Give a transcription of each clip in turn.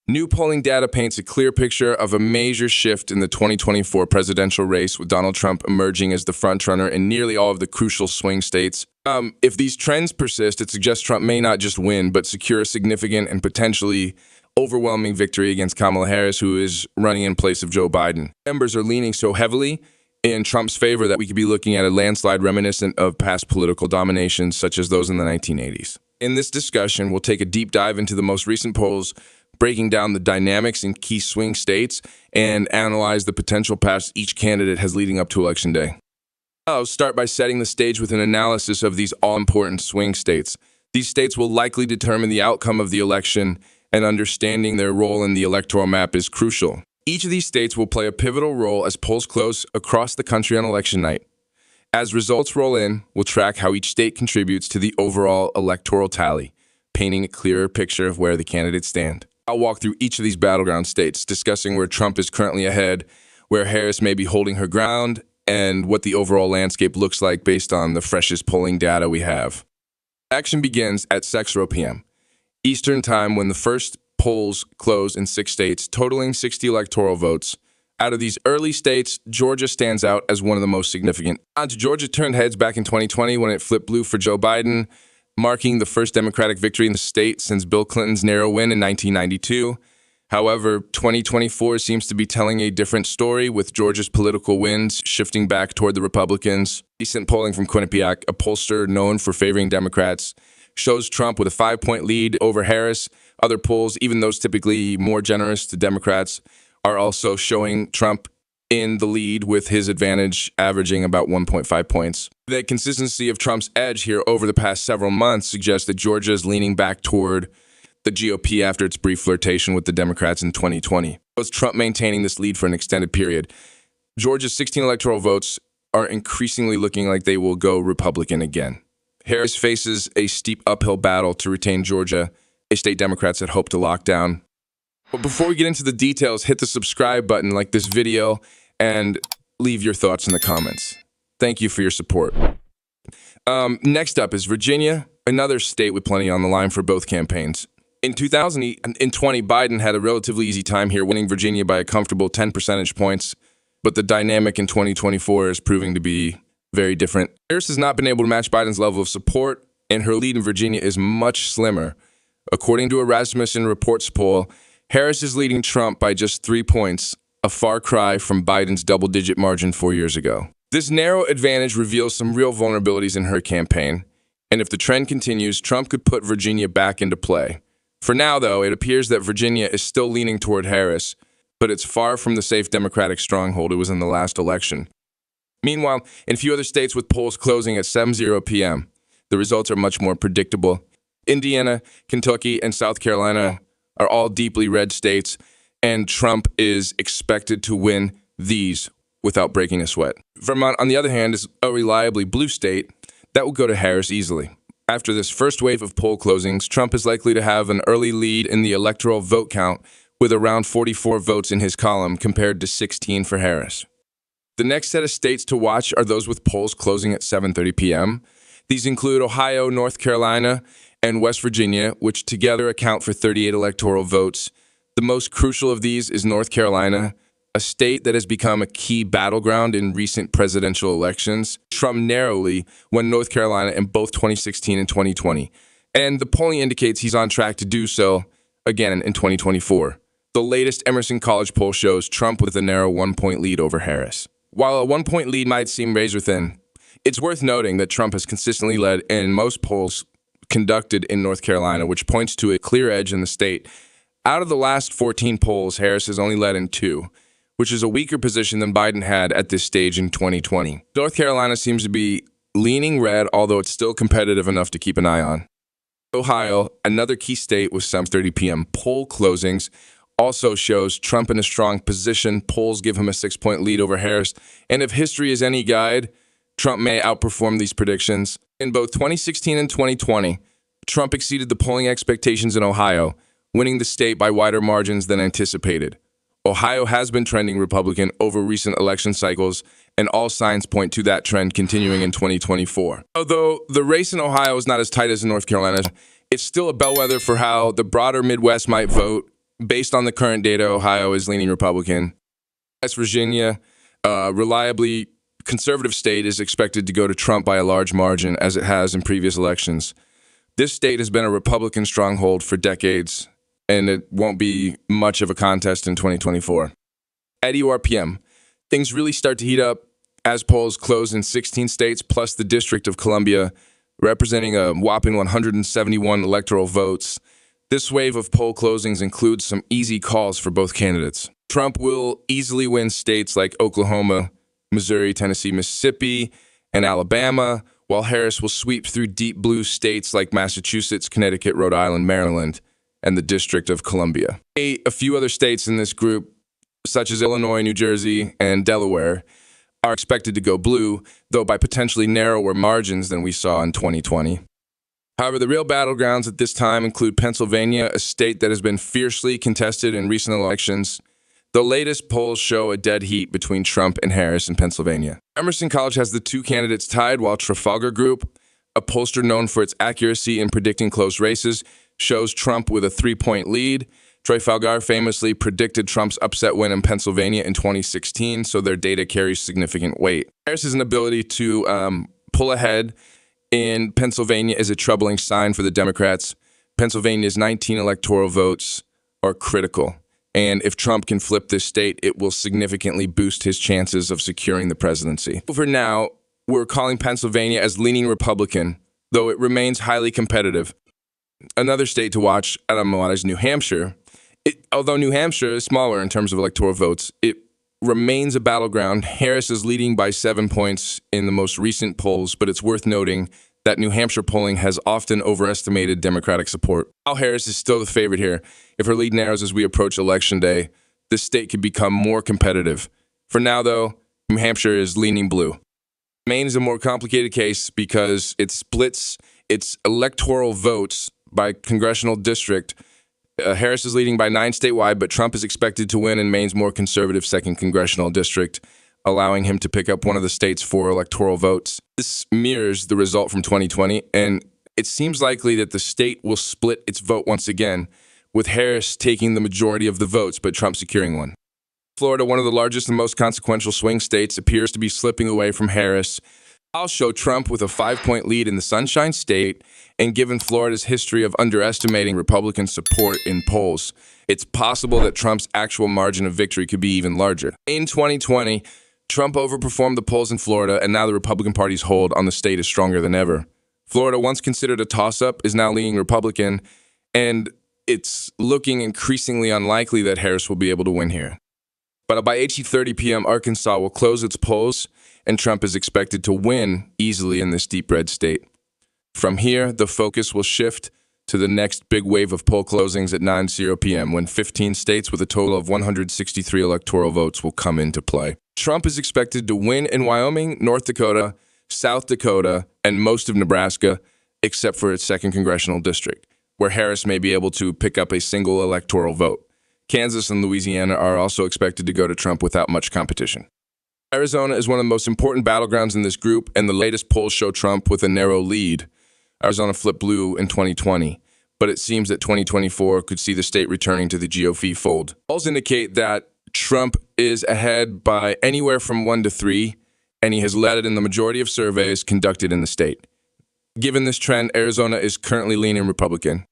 New polling data paints a clear picture of a major shift in the 2024 presidential race, with Donald Trump emerging as the frontrunner in nearly all of the crucial swing states. If these trends persist, it suggests Trump may not just win, but secure a significant and potentially overwhelming victory against Kamala Harris, who is running in place of Joe Biden. Members are leaning so heavily in Trump's favor that we could be looking at a landslide reminiscent of past political dominations, such as those in the 1980s. In this discussion, we'll take a deep dive into the most recent polls, breaking down the dynamics in key swing states, and analyze the potential paths each candidate has leading up to Election Day. I'll start by setting the stage with an analysis of these all-important swing states. These states will likely determine the outcome of the election, and understanding their role in the electoral map is crucial. Each of these states will play a pivotal role as polls close across the country on election night. As results roll in, we'll track how each state contributes to the overall electoral tally, painting a clearer picture of where the candidates stand. I'll walk through each of these battleground states, discussing where Trump is currently ahead, where Harris may be holding her ground, and what the overall landscape looks like based on the freshest polling data we have. Action begins at 6:00 p.m. Eastern Time, when the first polls close in 6 states, totaling 60 electoral votes. Out of these early states, Georgia stands out as one of the most significant. Georgia turned heads back in 2020 when it flipped blue for Joe Biden, marking the first Democratic victory in the state since Bill Clinton's narrow win in 1992. However, 2024 seems to be telling a different story, with Georgia's political winds shifting back toward the Republicans. Recent polling from Quinnipiac, a pollster known for favoring Democrats, shows Trump with a 5-point lead over Harris. Other polls, even those typically more generous to Democrats, are also showing Trump in the lead, with his advantage averaging about 1.5 points. The consistency of Trump's edge here over the past several months suggests that Georgia is leaning back toward the GOP after its brief flirtation with the Democrats in 2020. With Trump maintaining this lead for an extended period, Georgia's 16 electoral votes are increasingly looking like they will go Republican again. Harris faces a steep uphill battle to retain Georgia, a state Democrats had hoped to lock down. But before we get into the details, hit the subscribe button, like this video, and leave your thoughts in the comments. Thank you for your support. Next up is Virginia, another state with plenty on the line for both campaigns. In 2020, Biden had a relatively easy time here, winning Virginia by a comfortable 10 percentage points, but the dynamic in 2024 is proving to be very different. Harris has not been able to match Biden's level of support, and her lead in Virginia is much slimmer. According to a Rasmussen Reports poll, Harris is leading Trump by just 3 points, a far cry from Biden's double-digit margin 4 years ago. This narrow advantage reveals some real vulnerabilities in her campaign, and if the trend continues, Trump could put Virginia back into play. For now, though, it appears that Virginia is still leaning toward Harris, but it's far from the safe Democratic stronghold it was in the last election. Meanwhile, in a few other states with polls closing at 7:00 p.m., the results are much more predictable. Indiana, Kentucky, and South Carolina are all deeply red states, and Trump is expected to win these without breaking a sweat. Vermont, on the other hand, is a reliably blue state that will go to Harris easily. After this first wave of poll closings, Trump is likely to have an early lead in the electoral vote count, with around 44 votes in his column compared to 16 for Harris. The next set of states to watch are those with polls closing at 7:30 p.m. These include Ohio, North Carolina, and West Virginia, which together account for 38 electoral votes. The most crucial of these is North Carolina, a state that has become a key battleground in recent presidential elections. Trump narrowly won North Carolina in both 2016 and 2020, and the polling indicates he's on track to do so again in 2024. The latest Emerson College poll shows Trump with a narrow 1-point lead over Harris. While a 1-point lead might seem razor thin, it's worth noting that Trump has consistently led in most polls conducted in North Carolina, which points to a clear edge in the state. Out of the last 14 polls, Harris has only led in 2, which is a weaker position than Biden had at this stage in 2020. North Carolina seems to be leaning red, although it's still competitive enough to keep an eye on. Ohio, another key state with 7:30 p.m. poll closings, also shows Trump in a strong position. Polls give him a 6-point lead over Harris, and if history is any guide, Trump may outperform these predictions. In both 2016 and 2020, Trump exceeded the polling expectations in Ohio, winning the state by wider margins than anticipated. Ohio has been trending Republican over recent election cycles, and all signs point to that trend continuing in 2024. Although the race in Ohio is not as tight as in North Carolina, it's still a bellwether for how the broader Midwest might vote. Based on the current data, Ohio is leaning Republican. West Virginia, reliably conservative state, is expected to go to Trump by a large margin, as it has in previous elections. This state has been a Republican stronghold for decades, and it won't be much of a contest in 2024. At EURPM, things really start to heat up as polls close in 16 states, plus the District of Columbia, representing a whopping 171 electoral votes. This wave of poll closings includes some easy calls for both candidates. Trump will easily win states like Oklahoma, Missouri, Tennessee, Mississippi, and Alabama, while Harris will sweep through deep blue states like Massachusetts, Connecticut, Rhode Island, Maryland, and the District of Columbia. A few other states in this group, such as Illinois, New Jersey, and Delaware, are expected to go blue, though by potentially narrower margins than we saw in 2020. However, the real battlegrounds at this time include Pennsylvania, a state that has been fiercely contested in recent elections. The latest polls show a dead heat between Trump and Harris in Pennsylvania. Emerson College has the two candidates tied, while Trafalgar Group, a pollster known for its accuracy in predicting close races, shows Trump with a 3-point lead. Trafalgar famously predicted Trump's upset win in Pennsylvania in 2016, so their data carries significant weight. Harris's inability to pull ahead in Pennsylvania is a troubling sign for the Democrats. Pennsylvania's 19 electoral votes are critical, and if Trump can flip this state, it will significantly boost his chances of securing the presidency. For now, we're calling Pennsylvania as leaning Republican, though it remains highly competitive. Another state to watch is New Hampshire. Although New Hampshire is smaller in terms of electoral votes, it remains a battleground. Harris is leading by 7 points in the most recent polls, but it's worth noting that New Hampshire polling has often overestimated Democratic support. While Harris is still the favorite here, if her lead narrows as we approach Election Day, this state could become more competitive. For now, though, New Hampshire is leaning blue. Maine is a more complicated case because it splits its electoral votes by congressional district. Harris is leading by 9 statewide, but Trump is expected to win in Maine's more conservative 2nd congressional district, allowing him to pick up one of the state's 4 electoral votes. This mirrors the result from 2020, and it seems likely that the state will split its vote once again, with Harris taking the majority of the votes, but Trump securing one. Florida, one of the largest and most consequential swing states, appears to be slipping away from Harris. I'll show Trump with a 5-point lead in the Sunshine State, and given Florida's history of underestimating Republican support in polls, it's possible that Trump's actual margin of victory could be even larger. In 2020, Trump overperformed the polls in Florida, and now the Republican Party's hold on the state is stronger than ever. Florida, once considered a toss-up, is now leaning Republican, and it's looking increasingly unlikely that Harris will be able to win here. But by 8:30 p.m., Arkansas will close its polls, and Trump is expected to win easily in this deep red state. From here, the focus will shift to the next big wave of poll closings at 9:00 p.m., when 15 states with a total of 163 electoral votes will come into play. Trump is expected to win in Wyoming, North Dakota, South Dakota, and most of Nebraska, except for its 2nd congressional district, where Harris may be able to pick up a single electoral vote. Kansas and Louisiana are also expected to go to Trump without much competition. Arizona is one of the most important battlegrounds in this group, and the latest polls show Trump with a narrow lead. Arizona flipped blue in 2020, but it seems that 2024 could see the state returning to the GOP fold. Polls indicate that Trump is ahead by anywhere from 1 to 3, and he has led it in the majority of surveys conducted in the state. Given this trend, Arizona is currently leaning Republican.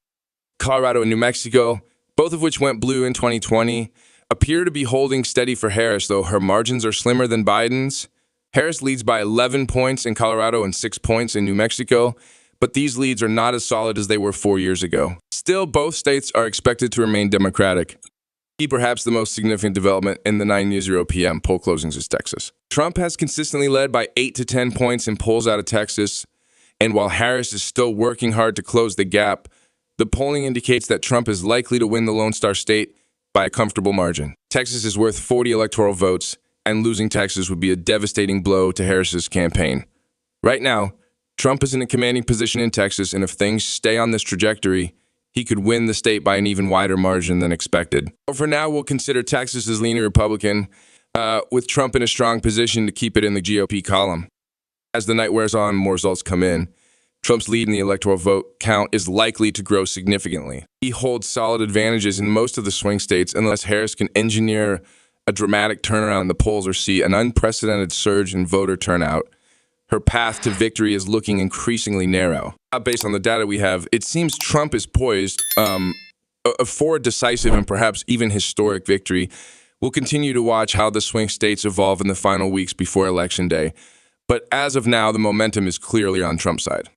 Colorado and New Mexico, both of which went blue in 2020, appear to be holding steady for Harris, though her margins are slimmer than Biden's. Harris leads by 11 points in Colorado and 6 points in New Mexico, but these leads are not as solid as they were 4 years ago. Still, both states are expected to remain Democratic. Perhaps the most significant development in the 9:00 p.m. poll closings is Texas. Trump has consistently led by 8 to 10 points in polls out of Texas, and while Harris is still working hard to close the gap, the polling indicates that Trump is likely to win the Lone Star State by a comfortable margin. Texas is worth 40 electoral votes, and losing Texas would be a devastating blow to Harris's campaign. Right now, Trump is in a commanding position in Texas, and if things stay on this trajectory, he could win the state by an even wider margin than expected. For now, we'll consider Texas as leaning Republican, with Trump in a strong position to keep it in the GOP column. As the night wears on, more results come in. Trump's lead in the electoral vote count is likely to grow significantly. He holds solid advantages in most of the swing states unless Harris can engineer a dramatic turnaround in the polls or see an unprecedented surge in voter turnout. Her path to victory is looking increasingly narrow. Based on the data we have, it seems Trump is poised for a decisive and perhaps even historic victory. We'll continue to watch how the swing states evolve in the final weeks before Election Day. But as of now, the momentum is clearly on Trump's side.